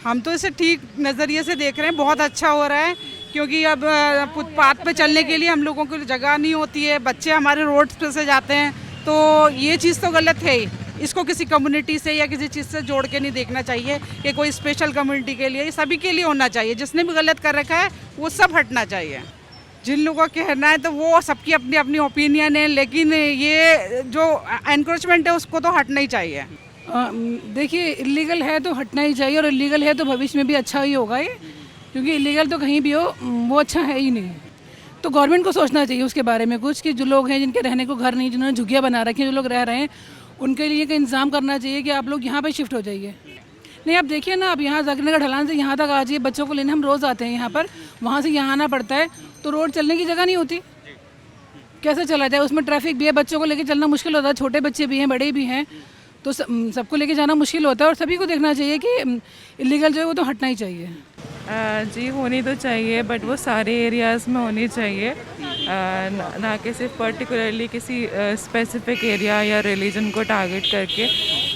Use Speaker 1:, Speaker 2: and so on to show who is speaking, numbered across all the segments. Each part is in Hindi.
Speaker 1: हम तो इसे ठीक नज़रिए से देख रहे हैं, बहुत अच्छा हो रहा है, क्योंकि अब फुटपाथ पे चलने के लिए हम लोगों को जगह नहीं होती है, बच्चे हमारे रोड पे से जाते हैं, तो ये चीज़ तो गलत है ही। इसको किसी कम्युनिटी से या किसी चीज़ से जोड़ के नहीं देखना चाहिए कि कोई स्पेशल कम्युनिटी के लिए, ये सभी के लिए होना चाहिए। जिसने भी गलत कर रखा है वो सब हटना चाहिए। जिन लोगों का कहना है तो वो सबकी अपनी अपनी ओपिनियन है, लेकिन ये जो एनक्रोचमेंट है उसको तो हटना ही चाहिए।
Speaker 2: देखिए, इलीगल है तो हटना ही चाहिए, और इलीगल है तो भविष्य में भी अच्छा ही होगा ये, क्योंकि इलीगल तो कहीं भी हो वो अच्छा है ही नहीं। तो गवर्नमेंट को सोचना चाहिए उसके बारे में कुछ, कि जो लोग हैं जिनके रहने को घर नहीं, जिन्होंने झुग्गियाँ बना रखी हैं, जो लोग रह रहे हैं, उनके लिए का इंतजाम करना चाहिए कि आप लोग यहाँ पर शिफ्ट हो जाइए। नहीं, आप देखिए ना, अब यहाँ जगनगर ढलान से यहाँ तक आ जाइए, बच्चों को लेने हम रोज़ आते हैं यहाँ पर, वहाँ से यहाँ आना पड़ता है, तो रोड चलने की जगह नहीं होती, कैसे चला जाए? उसमें ट्रैफिक भी है, बच्चों को लेके चलना मुश्किल होता है, छोटे बच्चे भी हैं, बड़े भी हैं, तो सबको लेके जाना मुश्किल होता है। और सभी को देखना चाहिए कि इलीगल जो है वो तो हटना ही चाहिए।
Speaker 3: जी होनी तो चाहिए, बट वो सारे एरियाज़ में होनी चाहिए, ना कि सिर्फ पर्टिकुलरली किसी स्पेसिफिक एरिया या रिलीजन को टारगेट करके।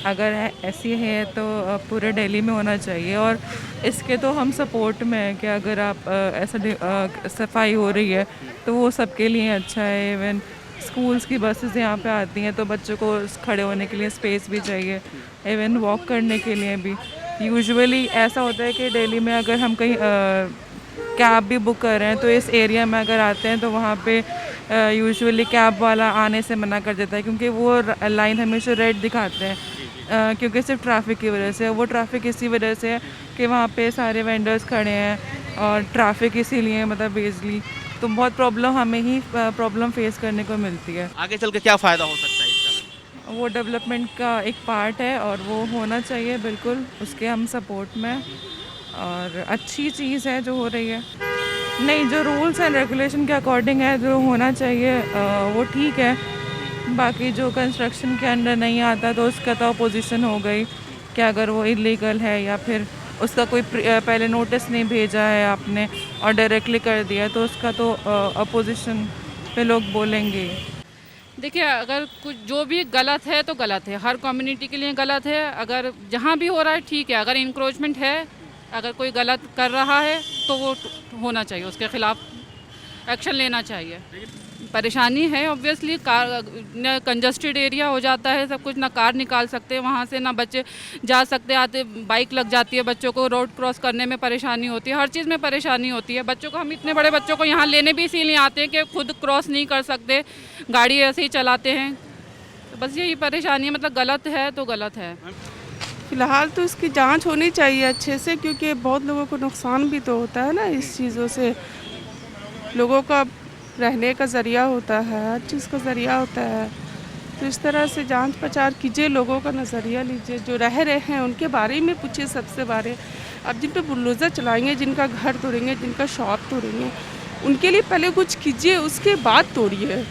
Speaker 3: अगर ऐसी है तो पूरे दिल्ली में होना चाहिए, और इसके तो हम सपोर्ट में हैं कि अगर आप ऐसा सफाई हो रही है तो वो सबके लिए अच्छा है। इवन स्कूल्स की बसेस यहाँ पे आती हैं तो बच्चों को खड़े होने के लिए स्पेस भी चाहिए, इवन वॉक करने के लिए भी। यूजुअली ऐसा होता है कि दिल्ली में अगर हम कहीं कैब भी बुक कर रहे हैं तो इस एरिया में अगर आते हैं तो वहाँ पे यूजुअली कैब वाला आने से मना कर देता है, क्योंकि वो लाइन हमेशा रेड दिखाते हैं, क्योंकि सिर्फ ट्रैफिक की वजह से। वो ट्रैफिक इसी वजह से है कि वहाँ पे सारे वेंडर्स खड़े हैं और ट्रैफिक इसीलिए, मतलब बेसिकली तो बहुत प्रॉब्लम हमें ही प्रॉब्लम फेस करने को मिलती है।
Speaker 4: आगे चल के क्या फ़ायदा हो सकता है इसका?
Speaker 3: वो डेवलपमेंट का एक पार्ट है और वो होना चाहिए बिल्कुल, उसके हम सपोर्ट में, और अच्छी चीज़ है जो हो रही है। नहीं, जो रूल्स एंड रेगुलेशन के अकॉर्डिंग है जो होना चाहिए वो ठीक है। बाकी जो कंस्ट्रक्शन के अंडर नहीं आता तो उसका तो अपोजिशन हो गई कि अगर वो इलीगल है या फिर उसका कोई पहले नोटिस नहीं भेजा है आपने और डायरेक्टली कर दिया, तो उसका तो अपोजिशन पे लोग बोलेंगे।
Speaker 5: देखिए, अगर कुछ जो भी गलत है तो गलत है, हर कम्युनिटी के लिए गलत है। अगर जहाँ भी हो रहा है ठीक है, अगर इंक्रोचमेंट है, अगर कोई गलत कर रहा है तो वो होना चाहिए, उसके खिलाफ एक्शन लेना चाहिए। परेशानी है ऑब्वियसली, कार कंजस्टेड एरिया हो जाता है सब कुछ, ना कार निकाल सकते वहाँ से, ना बच्चे जा सकते, आते बाइक लग जाती है, बच्चों को रोड क्रॉस करने में परेशानी होती है, हर चीज़ में परेशानी होती है। बच्चों को, हम इतने बड़े बच्चों को यहाँ लेने भी इसीलिए आते हैं कि खुद क्रॉस नहीं कर सकते, गाड़ी ऐसे ही चलाते हैं, तो बस यही परेशानी है। मतलब गलत है तो गलत है।
Speaker 6: फ़िलहाल तो इसकी जांच होनी चाहिए अच्छे से, क्योंकि बहुत लोगों को नुकसान भी तो होता है ना इस चीज़ों से। लोगों का रहने का ज़रिया होता है, हर चीज़ का ज़रिया होता है, तो इस तरह से जांच पड़ताल कीजिए, लोगों का नज़रिया लीजिए, जो रह रहे हैं उनके बारे में पूछिए सबसे बारे। अब जिन पे बुलडोज़र चलाएंगे, जिनका घर तोड़ेंगे, जिनका शॉप तोड़ेंगे, उनके लिए पहले कुछ कीजिए, उसके बाद तोड़िए।